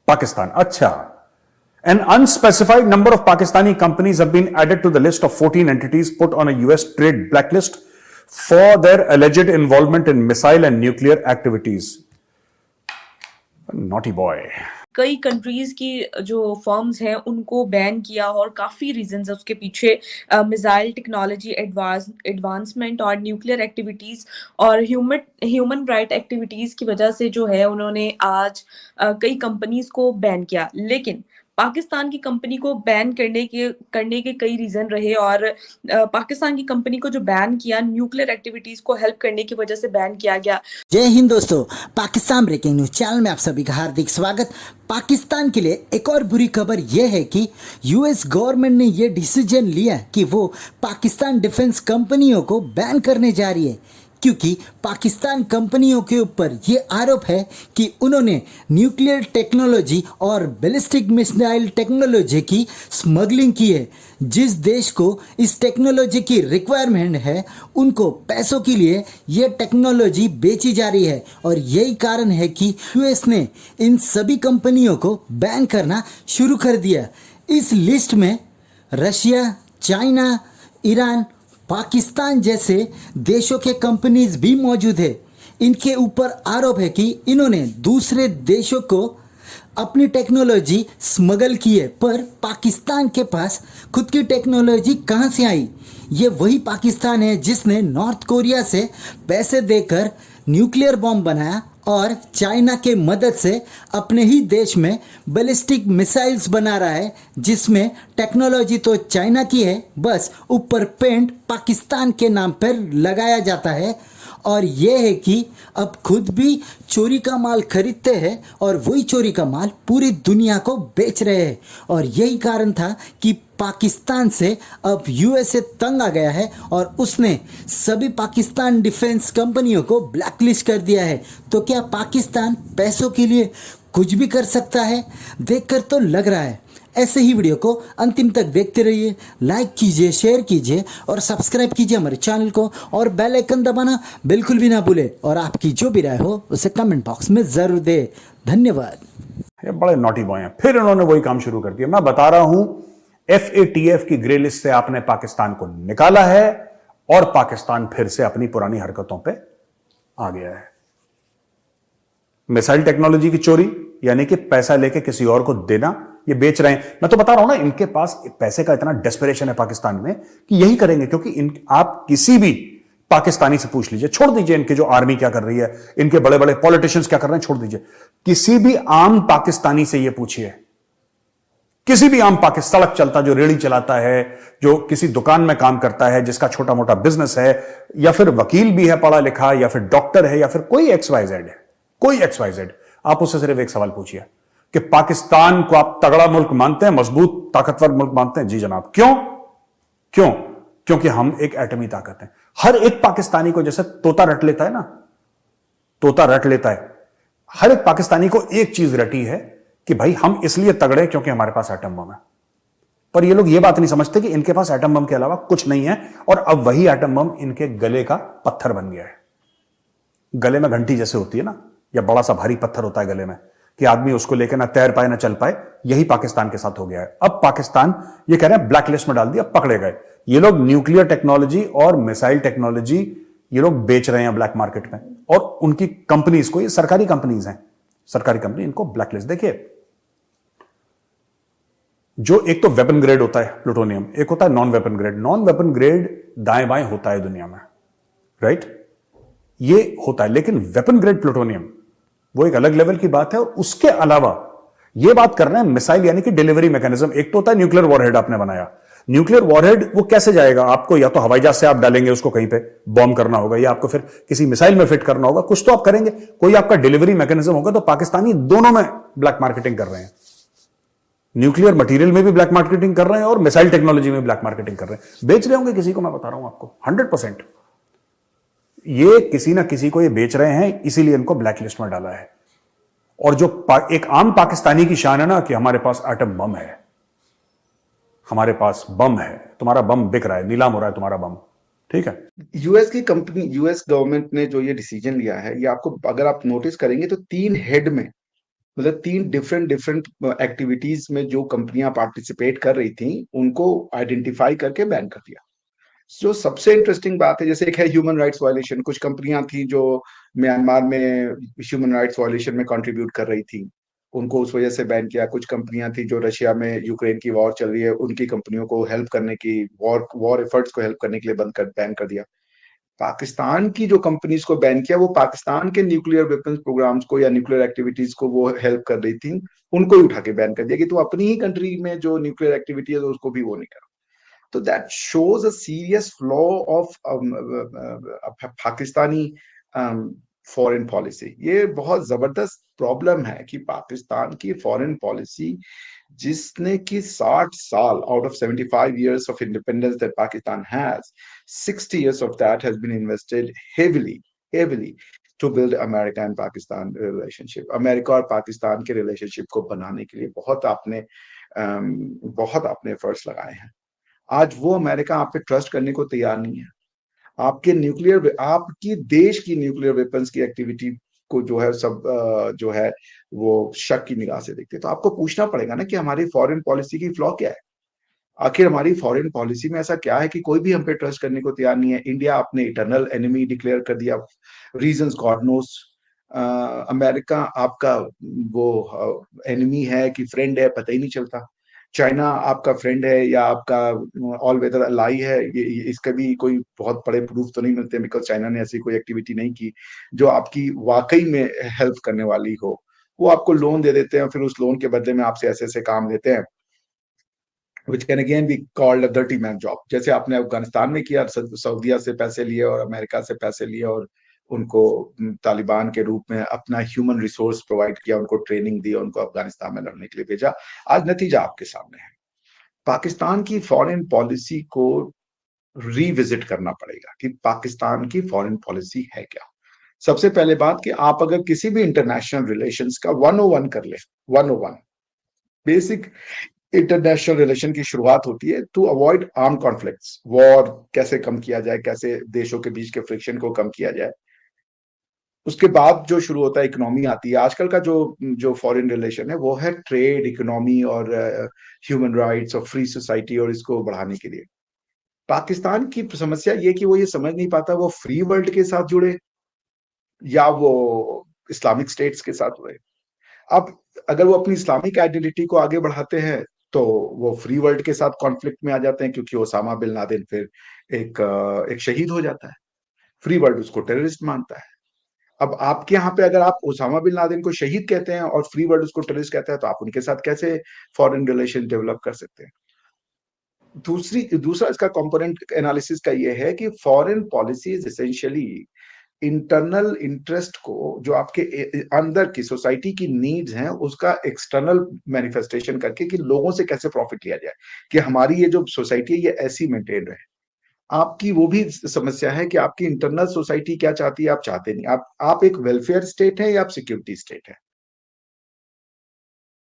पाकिस्तान, अच्छा। An unspecified number of Pakistani companies have been added to the list of 14 entities put on a US trade blacklist for their alleged involvement in missile and nuclear activities. Naughty boy. कई countries की जो firms हैं उनको ban किया और काफ़ी reasons है उसके पीछे। मिसाइल टेक्नोलॉजी एडवांसमेंट और न्यूक्लियर एक्टिविटीज़ और ह्यूमन राइट एक्टिविटीज़ की वजह से जो है उन्होंने आज कई कंपनीज को बैन किया। लेकिन पाकिस्तान की कंपनी को बैन करने के कई रीज़न रहे और पाकिस्तान की कंपनी को जो बैन किया न्यूक्लियर एक्टिविटीज़ को हेल्प करने की वजह से बैन किया गया। जय हिंद दोस्तों, पाकिस्तान ब्रेकिंग न्यूज चैनल में आप सभी का हार्दिक स्वागत। पाकिस्तान के लिए एक और बुरी खबर यह है कि यूएस गवर्नमेंट ने यह डिसीजन लिया कि वो पाकिस्तान डिफेंस कंपनियों को बैन करने जा रही है, क्योंकि पाकिस्तान कंपनियों के ऊपर ये आरोप है कि उन्होंने न्यूक्लियर टेक्नोलॉजी और बैलिस्टिक मिसाइल टेक्नोलॉजी की स्मगलिंग की है। जिस देश को इस टेक्नोलॉजी की रिक्वायरमेंट है उनको पैसों के लिए ये टेक्नोलॉजी बेची जा रही है और यही कारण है कि यूएस ने इन सभी कंपनियों को बैन करना शुरू कर दिया। इस लिस्ट में रशिया, चाइना, ईरान, पाकिस्तान जैसे देशों के कंपनीज भी मौजूद है। इनके ऊपर आरोप है कि इन्होंने दूसरे देशों को अपनी टेक्नोलॉजी स्मगल की है, पर पाकिस्तान के पास खुद की टेक्नोलॉजी कहाँ से आई? ये वही पाकिस्तान है जिसने नॉर्थ कोरिया से पैसे देकर न्यूक्लियर बॉम्ब बनाया और चाइना के मदद से अपने ही देश में बैलिस्टिक मिसाइल्स बना रहा है, जिसमें टेक्नोलॉजी तो चाइना की है, बस ऊपर पेंट पाकिस्तान के नाम पर लगाया जाता है। और ये है कि अब खुद भी चोरी का माल खरीदते हैं और वही चोरी का माल पूरी दुनिया को बेच रहे हैं। और यही कारण था कि पाकिस्तान से अब यूएसए तंग आ गया है और उसने सभी पाकिस्तान डिफेंस कंपनियों को ब्लैकलिस्ट कर दिया है। तो क्या पाकिस्तान पैसों के लिए कुछ भी कर सकता है? देखकर तो लग रहा है। ऐसे ही वीडियो को अंतिम तक देखते रहिए, लाइक कीजिए, शेयर कीजिए और सब्सक्राइब कीजिए हमारे चैनल को और बेल आइकन दबाना बिल्कुल भी ना भूले। और आपकी जो भी राय हो उसे कमेंट बॉक्स में जरूर दे। धन्यवाद। ये बड़े नॉटी बॉय हैं, फिर इन्होंने वही काम शुरू कर दिया। मैं बता रहा हूं, FATF की ग्रे लिस्ट से आपने पाकिस्तान को निकाला है और पाकिस्तान फिर से अपनी पुरानी हरकतों पे आ गया है। मिसाइल टेक्नोलॉजी की चोरी, यानी कि पैसा लेके किसी और को देना, ये बेच रहे हैं। मैं तो बता रहा हूं ना, इनके पास पैसे का इतना डेस्परेशन है पाकिस्तान में कि यही करेंगे। क्योंकि आप किसी भी पाकिस्तानी से पूछ लीजिए, छोड़ दीजिए इनके जो आर्मी क्या कर रही है, इनके बड़े बड़े पॉलिटिशियंस क्या कर रहे हैं, छोड़ दीजिए। किसी भी आम पाकिस्तानी से ये पूछिए, किसी भी आम पाकिस्तान सड़क चलता, जो रेड़ी चलाता है, जो किसी दुकान में काम करता है, जिसका छोटा मोटा बिजनेस है, या फिर वकील भी है पढ़ा लिखा, या फिर डॉक्टर है, या फिर कोई XYZ है, कोई XYZ, आप उससे सिर्फ एक सवाल पूछिए कि पाकिस्तान को आप तगड़ा मुल्क मानते हैं, मजबूत ताकतवर मुल्क मानते हैं? जी जनाब। क्यों? क्यों? क्योंकि हम एक एटमी ताकत हैं। हर एक पाकिस्तानी को जैसे तोता रट लेता है ना, तोता रट लेता है, हर एक पाकिस्तानी को एक चीज रटी है कि भाई हम इसलिए तगड़े क्योंकि हमारे पास एटम बम है। पर ये लोग ये बात नहीं समझते कि इनके पास एटम बम के अलावा कुछ नहीं है और अब वही एटम बम इनके गले का पत्थर बन गया है। गले में घंटी जैसे होती है ना, या बड़ा सा भारी पत्थर होता है गले में, कि आदमी उसको लेकर ना तैर पाए ना चल पाए, यही पाकिस्तान के साथ हो गया है। अब पाकिस्तान ये कह रहे हैं ब्लैक लिस्ट में डाल दिया, पकड़े गए। ये लोग न्यूक्लियर टेक्नोलॉजी और मिसाइल टेक्नोलॉजी ये लोग बेच रहे हैं ब्लैक मार्केट में, और उनकी कंपनीज को, ये सरकारी कंपनीज हैं, सरकारी कंपनी, इनको ब्लैक लिस्ट। देखिए, जो एक तो वेपन ग्रेड होता है प्लूटोनियम, एक होता है non weapon grade. Non weapon grade दाएं बाएं होता है दुनिया में, राइट? ये होता है, लेकिन वेपन ग्रेड प्लूटोनियम वो एक अलग लेवल की बात है। और उसके अलावा ये बात कर रहे हैं मिसाइल, यानी कि डिलीवरी मैकेनिज्म। एक तो होता है न्यूक्लियर वॉरहेड, आपने बनाया न्यूक्लियर वॉरहेड, वो कैसे जाएगा? आपको या तो हवाई जहाज से आप डालेंगे उसको, कहीं पे बॉम्ब करना होगा, या आपको फिर किसी मिसाइल में फिट करना होगा, कुछ तो आप करेंगे, कोई आपका डिलीवरी मैकेनिज्म होगा। तो पाकिस्तानी दोनों में ब्लैक मार्केटिंग कर रहे हैं, न्यूक्लियर मटेरियल में भी ब्लैक मार्केटिंग कर रहे हैं और मिसाइल टेक्नोलॉजी में ब्लैक मार्केटिंग कर रहे हैं। बेच रहे होंगे किसी को, मैं बता रहा हूं आपको 100%। ये किसी ना किसी को ये बेच रहे हैं, इसीलिए इनको ब्लैक लिस्ट में डाला है। और जो एक आम पाकिस्तानी की शान है ना कि हमारे पास एटम बम है, हमारे पास बम है, तुम्हारा बम बिक रहा है, नीलाम हो रहा है तुम्हारा बम, ठीक है। यूएस की कंपनी, यूएस गवर्नमेंट ने जो ये डिसीजन लिया है, ये आपको अगर आप नोटिस करेंगे तो 3 हेड में मतलब 3 डिफरेंट डिफरेंट एक्टिविटीज में जो कंपनियां पार्टिसिपेट कर रही थी उनको आइडेंटिफाई करके बैन कर दिया। जो सबसे इंटरेस्टिंग बात है, जैसे एक है ह्यूमन राइट्स वायलेशन, कुछ कंपनियां थी जो म्यांमार में ह्यूमन राइट्स वायलेशन में कंट्रीब्यूट कर रही थी, उनको उस वजह से बैन किया। कुछ कंपनियां थी जो रशिया में यूक्रेन की वॉर चल रही है, उनकी कंपनियों को हेल्प करने की, वॉर एफर्ट्स को हेल्प करने के लिए बैन कर दिया। पाकिस्तान की जो कंपनीज को बैन किया, वो पाकिस्तान के न्यूक्लियर वेपन्स प्रोग्राम्स को या न्यूक्लियर एक्टिविटीज को वो हेल्प कर रही थी, उनको ही उठा के बैन कर दिया कि तो अपनी ही कंट्री में जो न्यूक्लियर एक्टिविटी है तो उसको भी वो नहीं कर। तो that shows a serious flaw of Pakistani foreign policy. ये बहुत जबरदस्त प्रॉब्लम है कि पाकिस्तान की फॉरेन पॉलिसी, जिसने कि 60 साल out of 75 years of independence that Pakistan has, 60 years of that has been invested heavily to build America and Pakistan relationship। America और पाकिस्तान के रिलेशनशिप को बनाने के लिए बहुत आपने एफर्ट्स लगाए हैं। आज वो अमेरिका आप पे ट्रस्ट करने को तैयार नहीं है। आपकी देश की न्यूक्लियर वेपन्स की एक्टिविटी को जो है सब जो है वो शक की निगाह से देखते हैं। तो आपको पूछना पड़ेगा ना कि हमारी फॉरेन पॉलिसी की फ्लॉ क्या है। आखिर हमारी फॉरेन पॉलिसी में ऐसा क्या है कि कोई भी हम पे ट्रस्ट करने को तैयार नहीं है। इंडिया आपने इटरनल एनिमी डिक्लेयर कर दिया, रीजंस गॉड नोस। अमेरिका आपका वो एनिमी है कि फ्रेंड है, पता ही नहीं चलता। चाइना आपका फ्रेंड है या आपका ऑल वेदर अलाई है, इसका भी कोई बहुत बड़े प्रूफ तो नहीं मिलते, बिकॉज चाइना ने ऐसी कोई एक्टिविटी नहीं की जो आपकी वाकई में हेल्प करने वाली हो। वो आपको लोन दे देते हैं, फिर उस लोन के बदले में आपसे ऐसे ऐसे काम लेते हैं which can again be called a dirty man job। जैसे आपने अफगानिस्तान में किया, सऊदीया से पैसे लिए और अमेरिका से पैसे लिए और उनको तालिबान के रूप में अपना ह्यूमन रिसोर्स प्रोवाइड किया, उनको ट्रेनिंग दी, उनको अफगानिस्तान में लड़ने के लिए भेजा। आज नतीजा आपके सामने है। पाकिस्तान की फॉरेन पॉलिसी को रिविजिट करना पड़ेगा कि पाकिस्तान की फॉरेन पॉलिसी है क्या। सबसे पहले बात कि आप अगर किसी भी इंटरनेशनल रिलेशंस का 101 कर ले, 101 बेसिक इंटरनेशनल रिलेशन की शुरुआत होती है to avoid arm conflicts. War कैसे कम किया जाए, कैसे देशों के बीच के फ्रिक्शन को कम किया जाए। उसके बाद जो शुरू होता है, इकोनॉमी आती है। आजकल का जो फॉरेन रिलेशन है वो है ट्रेड, इकोनॉमी और ह्यूमन राइट्स और फ्री सोसाइटी, और इसको बढ़ाने के लिए पाकिस्तान की समस्या ये कि वो ये समझ नहीं पाता वो फ्री वर्ल्ड के साथ जुड़े या वो इस्लामिक स्टेट्स के साथ जुड़े। अब अगर वो अपनी इस्लामिक आइडेंटिटी को आगे बढ़ाते हैं तो वो फ्री वर्ल्ड के साथ कॉन्फ्लिक्ट में आ जाते हैं, क्योंकि ओसामा बिन लादेन फिर एक शहीद हो जाता है। फ्री वर्ल्ड उसको टेररिस्ट मानता है। अब आपके यहाँ पे अगर आप ओसामा बिन लादेन को शहीद कहते हैं और फ्री वर्ल्ड उसको टेररिस्ट कहता है, तो आप उनके साथ कैसे फॉरेन रिलेशन डेवलप कर सकते हैं। दूसरा इसका कंपोनेंट एनालिसिस का ये है कि foreign policy is essentially internal interest को, जो आपके अंदर की सोसाइटी की नीड्स हैं, उसका एक्सटर्नल मैनिफेस्टेशन करके कि लोगों से कैसे प्रॉफिट लिया जाए, कि हमारी ये जो सोसाइटी है ये ऐसी मेंटेन रहे। आपकी वो भी समस्या है कि आपकी इंटरनल सोसाइटी क्या चाहती है, आप चाहते नहीं। आप एक वेलफेयर स्टेट है या आप सिक्योरिटी स्टेट है।